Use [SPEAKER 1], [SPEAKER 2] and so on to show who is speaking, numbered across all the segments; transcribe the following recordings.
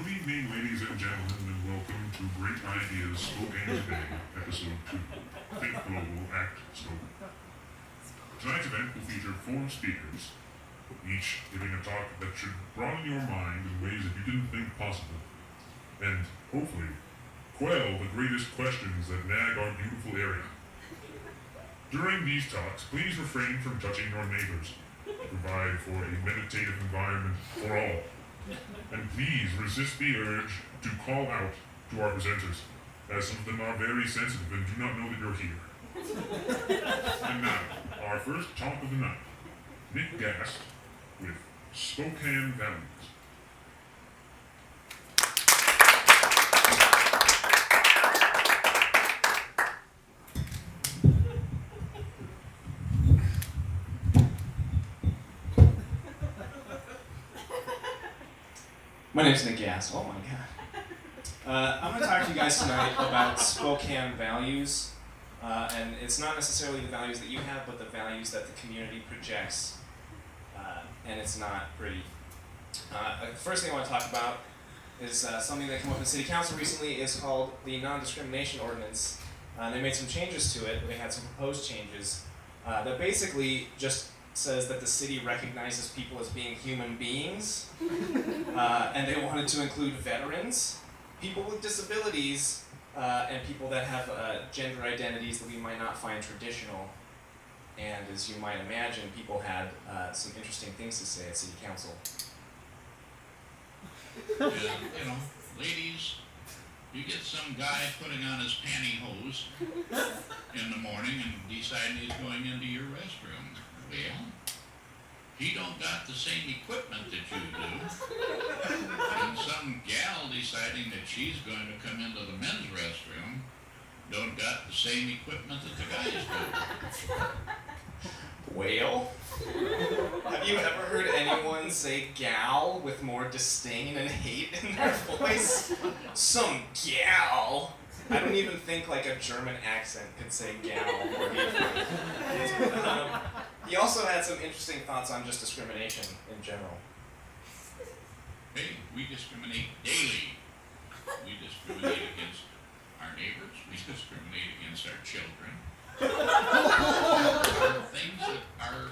[SPEAKER 1] Good evening, ladies and gentlemen, and welcome to Great Ideas Spokane Today, Episode 2, Think Global, Act Spokane. Tonight's event will feature 4 speakers, each giving a talk that should broaden your mind in ways that you didn't think possible, and, hopefully, quell the greatest questions that nag our beautiful area. During these talks, please refrain from touching your neighbors to provide for a meditative environment for all. And please resist the urge to call out to our presenters, as some of them are very sensitive and do not know that you're here. And now, our first talk of the night, Nick Gast with Spokane Values.
[SPEAKER 2] My name's Nick Gast. Oh my god. I'm going to talk to you guys tonight about Spokane Values. And it's not necessarily the values that you have, but the values that the community projects. And it's not pretty. The first thing I want to talk about is something that came up in City Council recently. Is called the Non-Discrimination Ordinance. They made some changes to it. They had some proposed changes that basically just says that the city recognizes people as being human beings, and they wanted to include veterans, people with disabilities, and people that have gender identities that we might not find traditional. And as you might imagine, people had some interesting things to say at City Council.
[SPEAKER 3] And, ladies, you get some guy putting on his pantyhose in the morning and deciding he's going into your restroom. Well, he don't got the same equipment that you do. And some gal deciding that she's going to come into the men's restroom don't got the same equipment that the guys do.
[SPEAKER 2] Whale? Have you ever heard anyone say gal with more disdain and hate in their voice? Some gal? I don't even think like a German accent could say gal more hatefully. He also had some interesting thoughts on just discrimination in general.
[SPEAKER 3] Hey, we discriminate daily. We discriminate against our neighbors. We discriminate against our children. There are things that are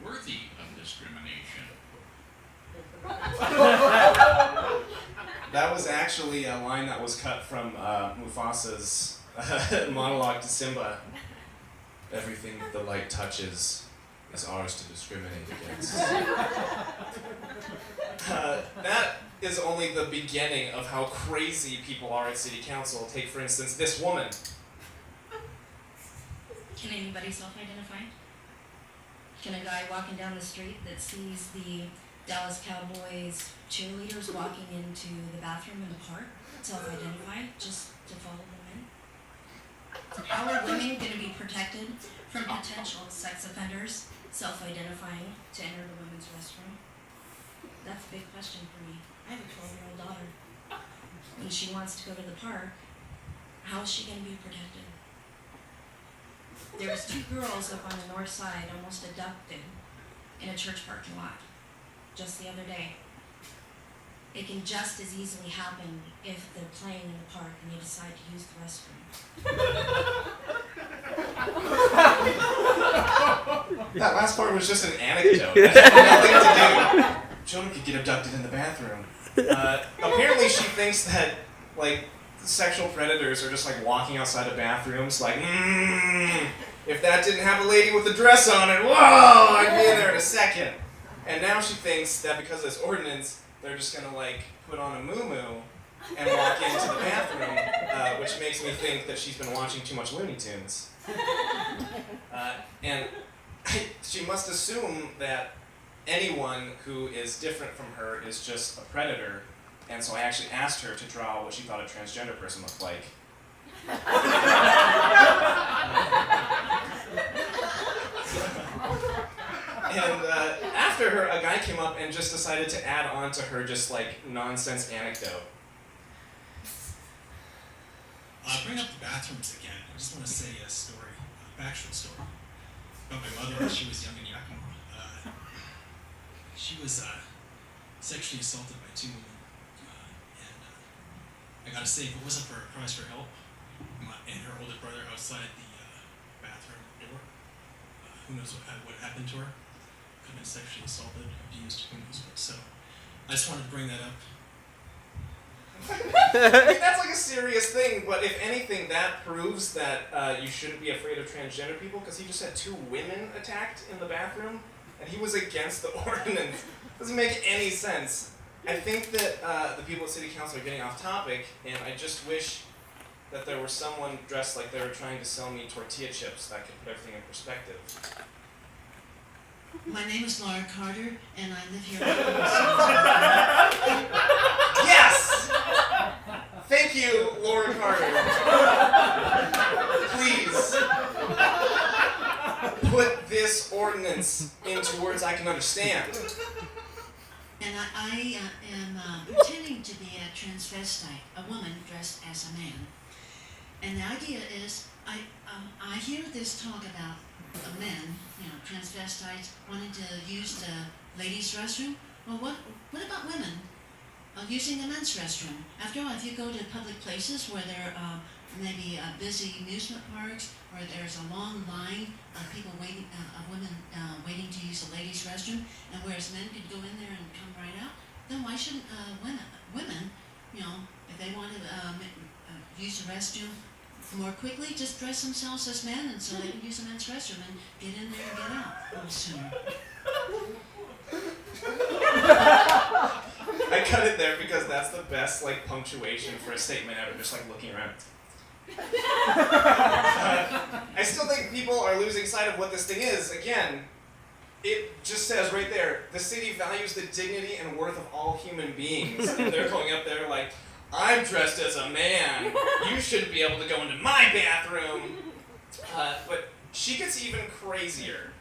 [SPEAKER 3] worthy of discrimination.
[SPEAKER 2] That was actually a line that was cut from Mufasa's monologue to Simba. Everything that the light touches is ours to discriminate against. That is only the beginning of how crazy people are at City Council. Take, for instance, this woman.
[SPEAKER 4] Can anybody self-identify? Can a guy walking down the street that sees the Dallas Cowboys cheerleaders walking into the bathroom in the park self-identify just to follow them in? How are women going to be protected from potential sex offenders self-identifying to enter the women's restroom? That's a big question for me. I have a 12-year-old daughter. When she wants to go to the park, how is she going to be protected? There was 2 girls up on the north side almost abducted in a church parking lot just the other day. It can just as easily happen if they're playing in the park and they decide to use the restroom.
[SPEAKER 2] That last part was just an anecdote. It had nothing to do. Children could get abducted in the bathroom. Apparently she thinks that, like, sexual predators are just, like, walking outside of bathrooms, like, if that didn't have a lady with a dress on it, whoa, I'd be in there in a second. And now she thinks that because of this ordinance, they're just gonna, like, put on a muumuu and walk into the bathroom, which makes me think that she's been watching too much Looney Tunes. And she must assume that anyone who is different from her is just a predator, and so I actually asked her to draw what she thought a transgender person looked like. And after her, a guy came up and just decided to add on to her just like nonsense anecdote.
[SPEAKER 5] Bring up the bathrooms again. I just want to say a story, a factual story about my mother when she was young in Yakima. She was sexually assaulted by 2 women, gotta say, if it wasn't for her cries for help and her older brother outside the bathroom door, who knows what happened to her? Could have been sexually assaulted, abused, who knows what. So I just wanted to bring that up.
[SPEAKER 2] I mean, that's like a serious thing, but if anything, that proves that you shouldn't be afraid of transgender people, because he just had 2 women attacked in the bathroom, and he was against the ordinance. Doesn't make any sense. I think that the people at City Council are getting off topic, and I just wish that there was someone dressed like they were trying to sell me tortilla chips that could put everything in perspective.
[SPEAKER 6] My name is Laura Carter, and I live here.
[SPEAKER 2] Yes! Thank you, Laura Carter. Please put this ordinance into words I can understand.
[SPEAKER 6] And I am pretending to be a transvestite, a woman dressed as a man. And the idea is, I hear this talk about men, transvestites wanting to use the ladies' restroom. Well, what about women using the men's restroom? After all, if you go to public places where there are maybe busy amusement parks, or there's a long line of people waiting, of women waiting to use the ladies' restroom, and whereas men could go in there and come right out, then why shouldn't women, if they want to use the restroom more quickly, just dress themselves as men, and so they can use the men's restroom and get in there and get out a little sooner.
[SPEAKER 2] I cut it there because that's the best punctuation for a statement ever, just looking around. I still think people are losing sight of what this thing is. Again, it just says right there, the city values the dignity and worth of all human beings. And they're going up there like, I'm dressed as a man. You shouldn't be able to go into my bathroom. But she gets even crazier.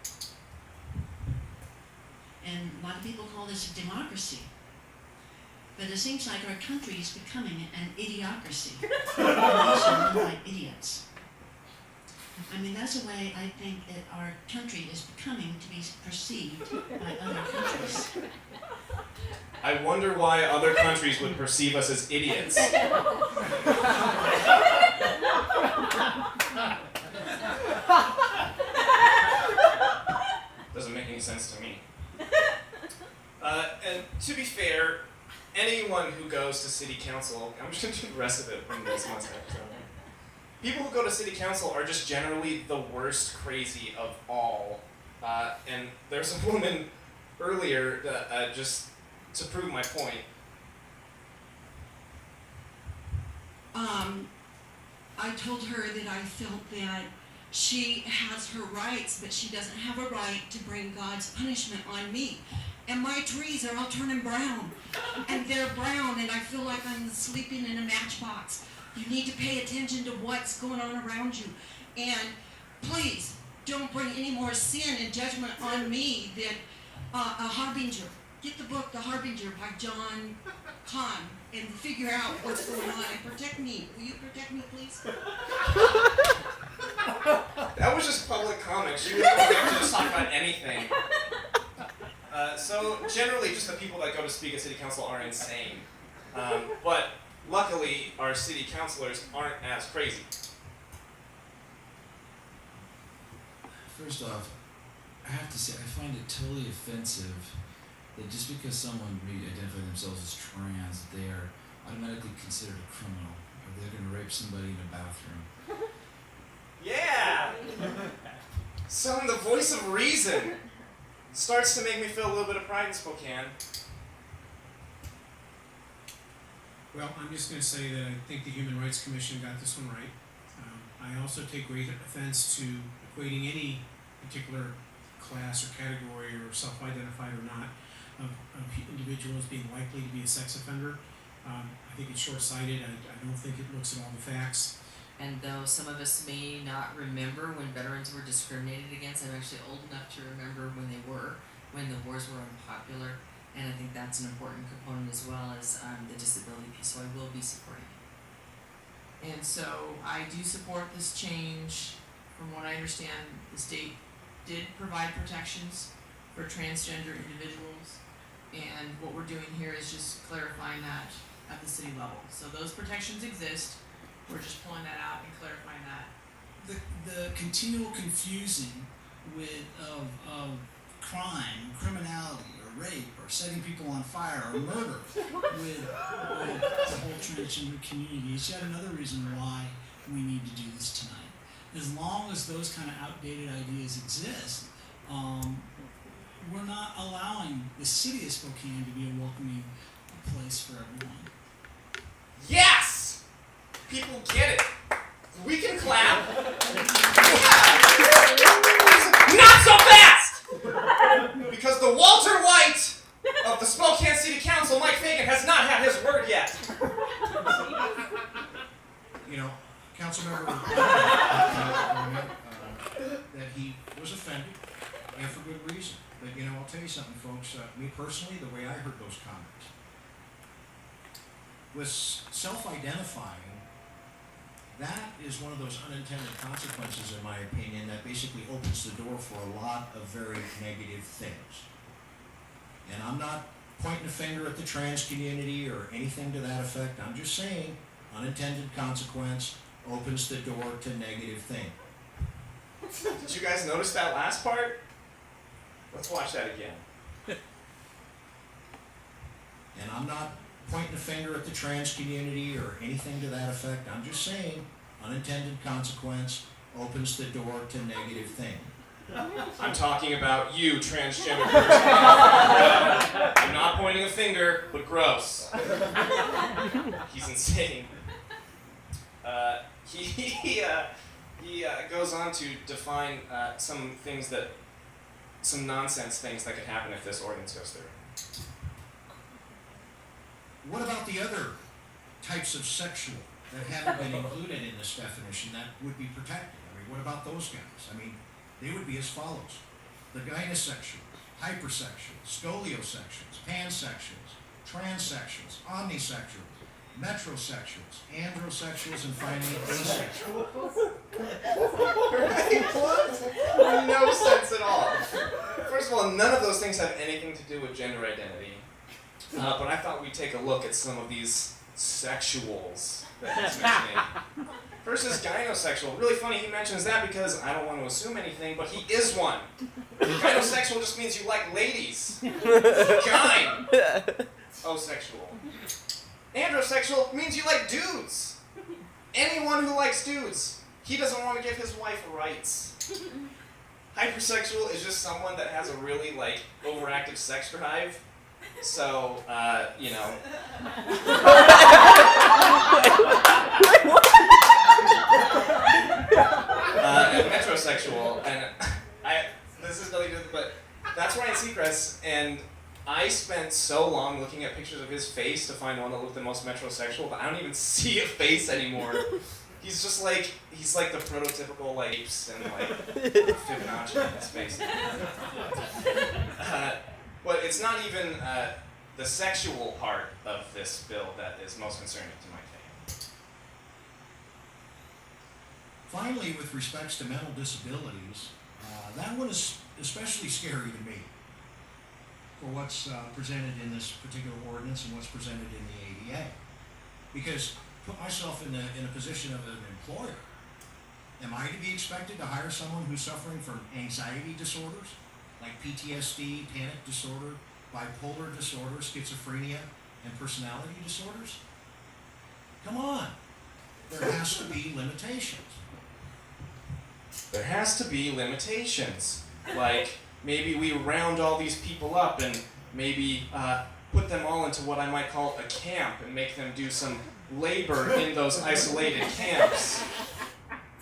[SPEAKER 6] And a lot of people call this a democracy. But it seems like our country is becoming an idiocracy. We're run by idiots. I mean, that's the way I think that our country is becoming to be perceived by other countries.
[SPEAKER 2] I wonder why other countries would perceive us as idiots. Doesn't make any sense to me. And to be fair, anyone who goes to city council, I'm just going to do the rest of it from this month's episode. People who go to city council are just generally the worst crazy of all. And there's a woman earlier that just to prove my point.
[SPEAKER 7] I told her that I felt that she has her rights, but she doesn't have a right to bring God's punishment on me. And my trees are all turning brown, and they're brown, and I feel like I'm sleeping in a matchbox. You need to pay attention to what's going on around you. And please, don't bring any more sin and judgment on me than a harbinger. Get the book, The Harbinger by John Kahn, and figure out what's going on and protect me. Will you protect me, please?
[SPEAKER 2] That was just public comment. She was going to just talk about anything. So generally, just the people that go to speak at city council are insane. But luckily, our city councilors aren't as crazy.
[SPEAKER 8] First off, I have to say, I find it totally offensive that just because someone identifies themselves as trans, they are automatically considered a criminal, or they're going to rape somebody in a bathroom.
[SPEAKER 2] Yeah! So I'm the voice of reason. Starts to make me feel a little bit of pride in Spokane.
[SPEAKER 9] Well, I'm just going to say that I think the Human Rights Commission got this one right. I also take great offense to equating any particular class or category or self-identified or not of individuals being likely to be a sex offender. I think it's short-sighted. I don't think it looks at all the facts.
[SPEAKER 10] And though some of us may not remember when veterans were discriminated against, I'm actually old enough to remember when the wars were unpopular. And I think that's an important component as well as the disability piece, so I will be supporting it. And so I do support this change. From what I understand, the state did provide protections for transgender individuals, and what we're doing here is just clarifying that
[SPEAKER 11] at the city level. So those protections exist. We're just pulling that out and clarifying that.
[SPEAKER 12] The continual confusing of crime, criminality, or rape, or setting people on fire, or murder with the whole transgender community is yet another reason why we need to do this tonight. As long as those kind of outdated ideas exist, we're not allowing the city of Spokane to be a welcoming place for everyone.
[SPEAKER 2] Yes! People get it. We can clap. Not so fast! Because the Walter White of the Spokane City Council, Mike Fagan, has not had his word yet.
[SPEAKER 13] You know, Councilmember, that he was offended, and for good reason. But you know, I'll tell you something, folks. Me personally, the way I heard those comments was self-identifying. That is one of those unintended consequences, in my opinion, that basically opens the door for a lot of very negative things. And I'm not pointing a finger at the trans community or anything to that effect. I'm just saying, unintended consequence opens the door to negative things.
[SPEAKER 2] Did you guys notice that last part? Let's watch that again.
[SPEAKER 13] And I'm not pointing a finger at the trans community or anything to that effect. I'm just saying, unintended consequence opens the door to negative things.
[SPEAKER 2] I'm talking about you, transgender person. I'm not pointing a finger, but gross. He's insane. He goes on to define some nonsense things that could happen if this ordinance goes through.
[SPEAKER 13] What about the other types of sexual that haven't been included in this definition that would be protected? I mean, what about those guys? I mean, they would be as follows. The gynosexual, hypersexual, scoliosexuals, pansexuals, transsexuals, omnisexuals, metrosexuals, androsexuals, and finally asexuals.
[SPEAKER 2] No sense at all. First of all, none of those things have anything to do with gender identity. But I thought we'd take a look at some of these sexuals that he's mentioning. First is gynosexual. Really funny he mentions that because I don't want to assume anything, but he is one. Gynosexual just means you like ladies. Gyne. Osexual. Androsexual means you like dudes. Anyone who likes dudes. He doesn't want to give his wife rights. Hypersexual is just someone that has a really overactive sex drive. So, you know. And metrosexual, and this is nothing to do, but that's Ryan Seacrest, and I spent so long looking at pictures of his face to find one that looked the most metrosexual, but I don't even see a face anymore. He's just he's the prototypical apes and Fibonacci in his face. But it's not even the sexual part of this bill that is most concerning to my opinion.
[SPEAKER 13] Finally, with respects to mental disabilities, that one is especially scary to me for what's presented in this particular ordinance and what's presented in the ADA. Because put myself in a position of an employer. Am I to be expected to hire someone who's suffering from anxiety disorders, like PTSD, panic disorder, bipolar disorder, schizophrenia, and personality disorders? Come on. There has to be limitations.
[SPEAKER 2] There has to be limitations. Maybe we round all these people up and maybe put them all into what I might call a camp and make them do some labor in those isolated camps.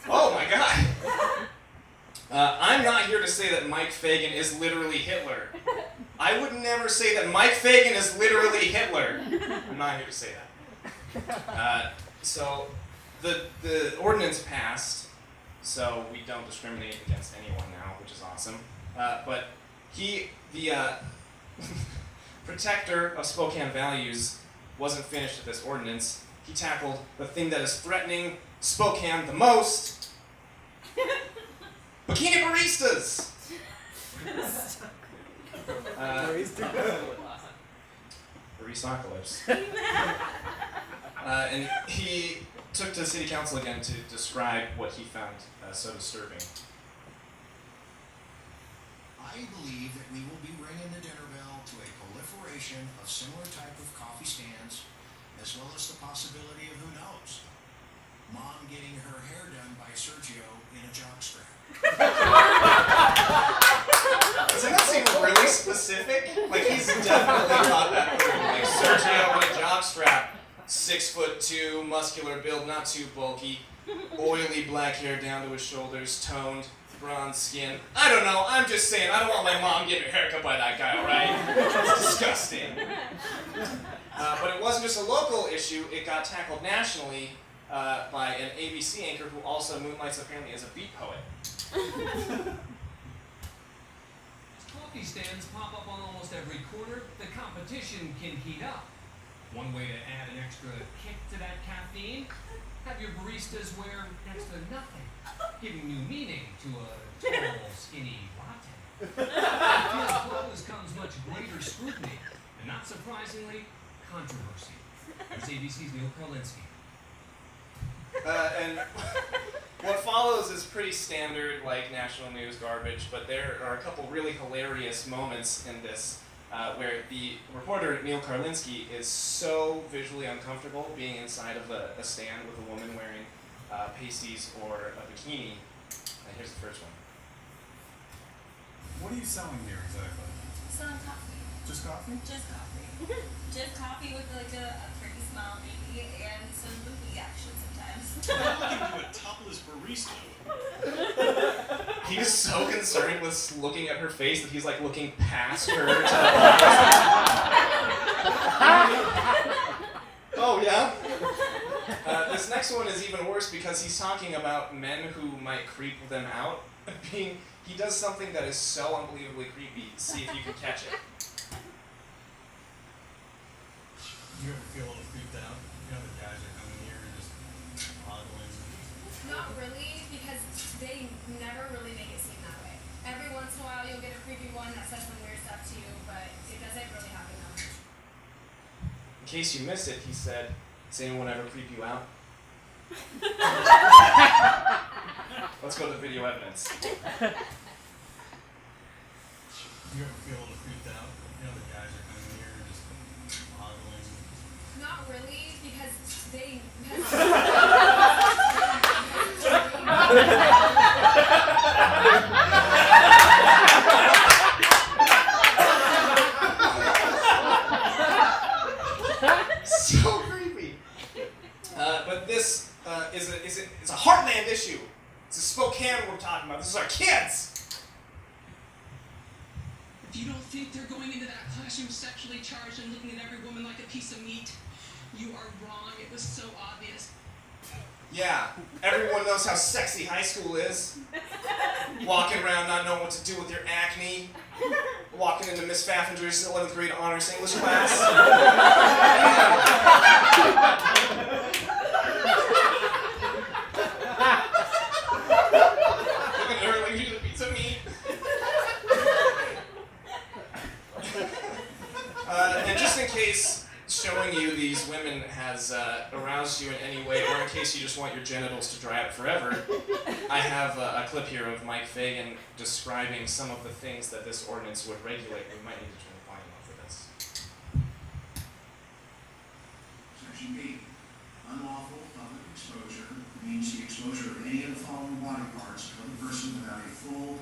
[SPEAKER 2] Oh my God! I'm not here to say that Mike Fagan is literally Hitler. I would never say that Mike Fagan is literally Hitler. I'm not here to say that. So the ordinance passed, so we don't discriminate against anyone now, which is awesome. But the protector of Spokane Values wasn't finished with this ordinance. He tackled the thing that is threatening Spokane the most. Bikini baristas! Barisoccalypse. And he took to city council again to describe what he found so disturbing.
[SPEAKER 13] I believe that we will be ringing the dinner bell to a proliferation of similar type of coffee stands, as well as the possibility of, who knows, Mom getting her hair done by Sergio in a jockstrap.
[SPEAKER 2] Doesn't that seem really specific? Like, he's definitely thought that through. Like, Sergio in a jockstrap, 6'2", muscular build, not too bulky, oily black hair down to his shoulders, toned, bronze skin. I don't know, I'm just saying, I don't want my mom getting a haircut by that guy, alright? It's disgusting. But it wasn't just a local issue, it got tackled nationally by an ABC anchor who also moonlights apparently as a beat poet.
[SPEAKER 14] Coffee stands pop up on almost every corner. The competition can heat up. One way to add an extra kick to that caffeine, have your baristas wear next to nothing, giving new meaning to a tall, skinny latte. With fewer clothes comes much greater scrutiny, and not surprisingly, controversy. There's ABC's Neil Karlinski.
[SPEAKER 2] And what follows is pretty standard, like, national news garbage, but there are a couple really hilarious moments in this where the reporter, Neil Karlinski, is so visually uncomfortable being inside of a stand with a woman wearing pasties or a bikini. Here's the first one.
[SPEAKER 15] What are you selling here exactly?
[SPEAKER 16] Selling coffee.
[SPEAKER 15] Just coffee?
[SPEAKER 16] Just coffee. Just coffee with like a pretty smile maybe and some movie action sometimes.
[SPEAKER 15] I'm looking to a topless barista.
[SPEAKER 2] He's so concerned with looking at her face that he's like looking past her to Oh yeah? This next one is even worse because he's talking about men who might creep them out. He does something that is so unbelievably creepy. See if you can catch it.
[SPEAKER 5] You ever feel a little creeped out? You know, the guys are coming here and just ogling.
[SPEAKER 16] Not really, because they never really make it seem that way. Every once in a while you'll get a creepy one that says some weird stuff to you, but it doesn't really happen that much.
[SPEAKER 2] In case you missed it, he said, "Does anyone ever creep you out?" Let's go to the video evidence.
[SPEAKER 5] You ever feel a little creeped out? You know, the guys are coming here and just ogling.
[SPEAKER 16] Not really, because they
[SPEAKER 2] So creepy. But this it's a heartland issue. It's a Spokane we're talking about. This is our kids.
[SPEAKER 17] If you don't think they're going into that classroom sexually charged and looking at every woman like a piece of meat, you are wrong. It was so obvious.
[SPEAKER 2] Yeah, everyone knows how sexy high school is. Walking around not knowing what to do with your acne. Walking into Miss Pfaffenger's 11th grade honors English class. Looking at her like she's a piece of meat. And just in case showing you these women has aroused you in any way, or in case you just want your genitals to dry up forever, I have a clip here of Mike Fagan describing some of the things that this ordinance would regulate. We might need to turn the volume up for this.
[SPEAKER 13] Section B, unlawful public exposure means the exposure of any of the following body parts to the person without a full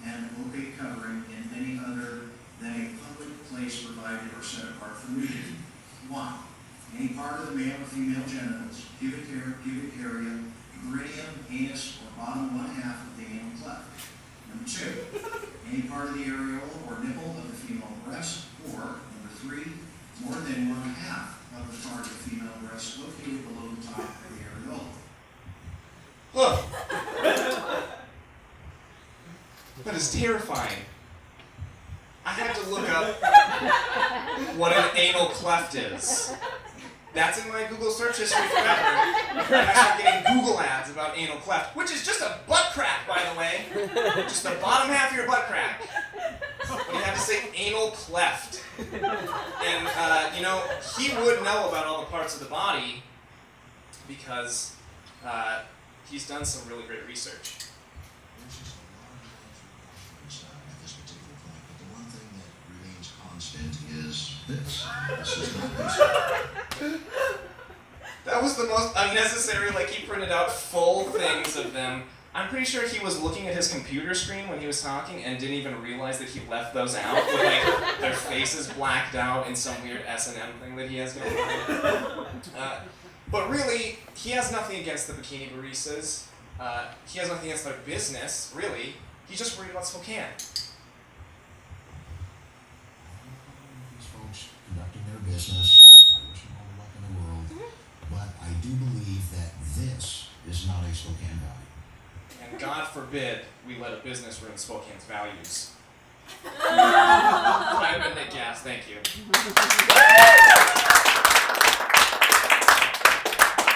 [SPEAKER 13] and opaque covering in any other than a public place provided or set apart for nudity. 1. Any part of the male or female genitals, pubic area, perineum, anus, or bottom one-half of the anal cleft. Number 2. Any part of the areola or nipple of the female breast. Or, number 3, more than one-half of the part of the female breast located below the top of the areola.
[SPEAKER 2] Look! That is terrifying. I had to look up what an anal cleft is. That's in my Google search history forever. And I started getting Google ads about anal cleft, which is just a butt crack, by the way. Just the bottom half of your butt crack. But you have to say anal cleft. And, he would know about all the parts of the body because he's done some really great research.
[SPEAKER 3] There's just a lot of things at this particular point, but the one thing that remains constant is this. This is not this.
[SPEAKER 2] That was the most unnecessary, he printed out full things of them. I'm pretty sure he was looking at his computer screen when he was talking and didn't even realize that he left those out with their faces blacked out in some weird S&M thing that he has going on. But really, he has nothing against the bikini baristas. He has nothing against their business, really. He's just worried about Spokane.
[SPEAKER 3] These folks conducting their business, I wish them all the luck in the world, but I do believe that this is not a Spokane value.
[SPEAKER 2] And God forbid we let a business ruin Spokane's values. I've been Nick Gast, thank you.